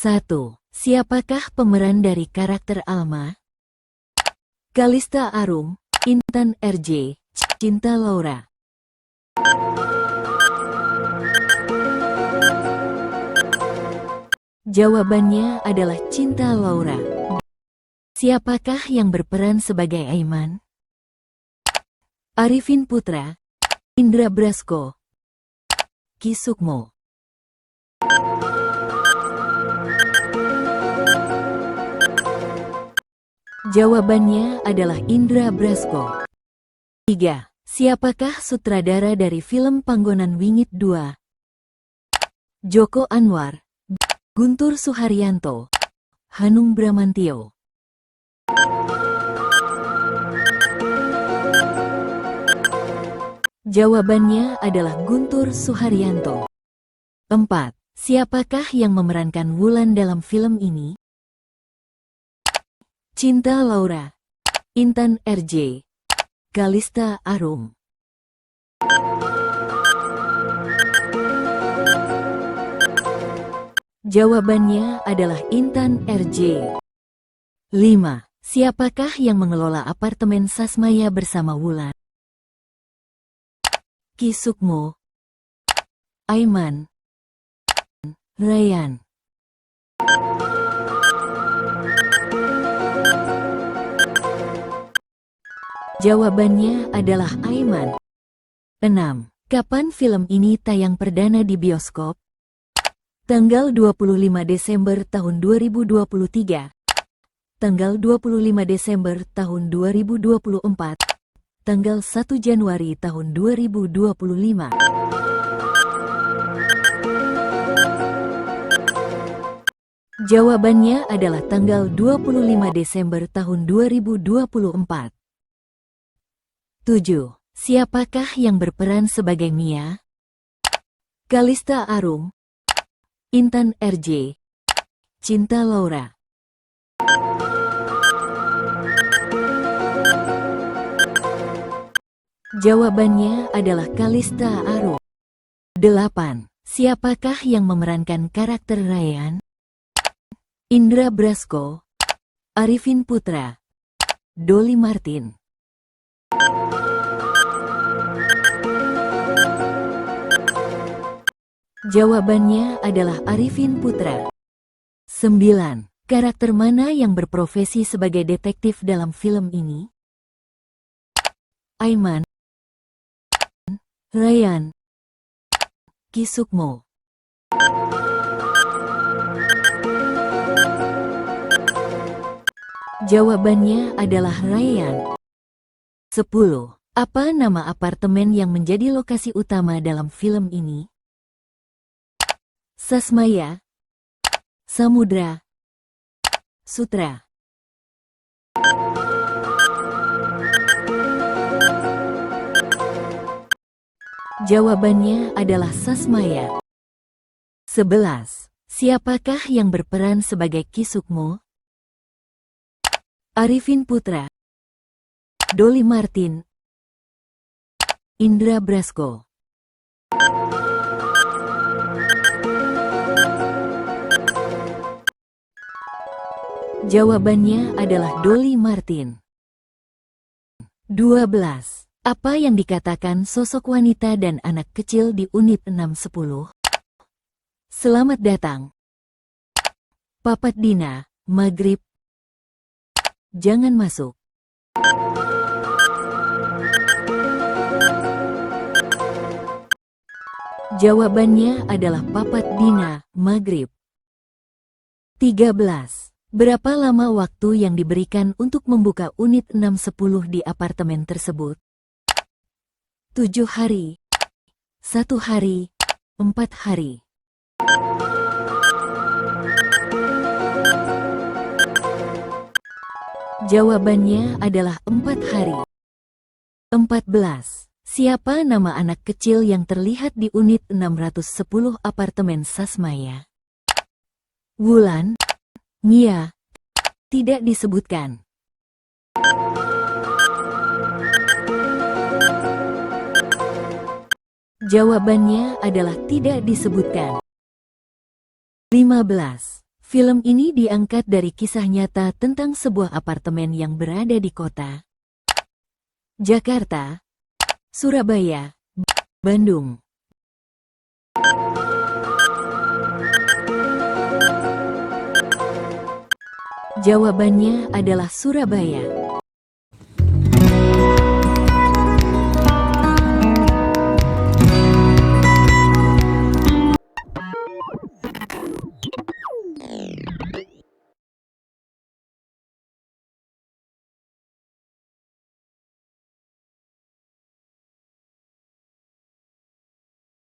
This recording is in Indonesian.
1. Siapakah pemeran dari karakter Alma? Kalista Arum, Intan RJ, Cinta Laura. Jawabannya adalah Cinta Laura. Siapakah yang berperan sebagai Aiman? Arifin Putra, Indra Brasko, Ki Sukmo. Jawabannya adalah Indra Brasko. 3. Siapakah sutradara dari film Panggonan Wingit 2? Joko Anwar, Guntur Suharyanto, Hanung Bramantyo. Jawabannya adalah Guntur Suharyanto. 4. Siapakah yang memerankan Wulan dalam film ini? Cinta Laura, Intan RJ, Kalista Arum. Jawabannya adalah Intan RJ. 5. Siapakah yang mengelola apartemen Sasmaya bersama Wulan? Ki Sukmo, Aiman, Ryan. Jawabannya adalah Aiman. 6. Kapan film ini tayang perdana di bioskop? Tanggal 25 Desember tahun 2023, tanggal 25 Desember tahun 2024, tanggal 1 Januari tahun 2025. Jawabannya adalah tanggal 25 Desember tahun 2024. 7. Siapakah yang berperan sebagai Mia? Kalista Arum, Intan RJ, Cinta Laura. Jawabannya adalah Kalista Arum. 8. Siapakah yang memerankan karakter Ryan? Indra Brasko, Arifin Putra, Dolly Martin. Jawabannya adalah Arifin Putra. 9. Karakter mana yang berprofesi sebagai detektif dalam film ini? Aiman, Ryan, Ki Sukmo. Jawabannya adalah Ryan. 10. Apa nama apartemen yang menjadi lokasi utama dalam film ini? Sasmaya, Samudra, Sutra. Jawabannya adalah Sasmaya. 11. Siapakah yang berperan sebagai Ki Sukmo? Arifin Putra, Dolly Martin, Indra Brasko. Jawabannya adalah Dolly Martin. 12. Apa yang dikatakan sosok wanita dan anak kecil di unit 610? Selamat datang. Papat Dina, Maghrib. Jangan masuk. Jawabannya adalah Papat Dina, Maghrib. 13. Berapa lama waktu yang diberikan untuk membuka unit 610 di apartemen tersebut? 7 hari, 1 hari, 4 hari. Jawabannya adalah 4 hari. 14. Siapa nama anak kecil yang terlihat di unit 610 apartemen Sasmaya? Wulan, Mia, tidak disebutkan. Jawabannya adalah tidak disebutkan. 15. Film ini diangkat dari kisah nyata tentang sebuah apartemen yang berada di kota Jakarta, Surabaya, Bandung. Jawabannya adalah Surabaya.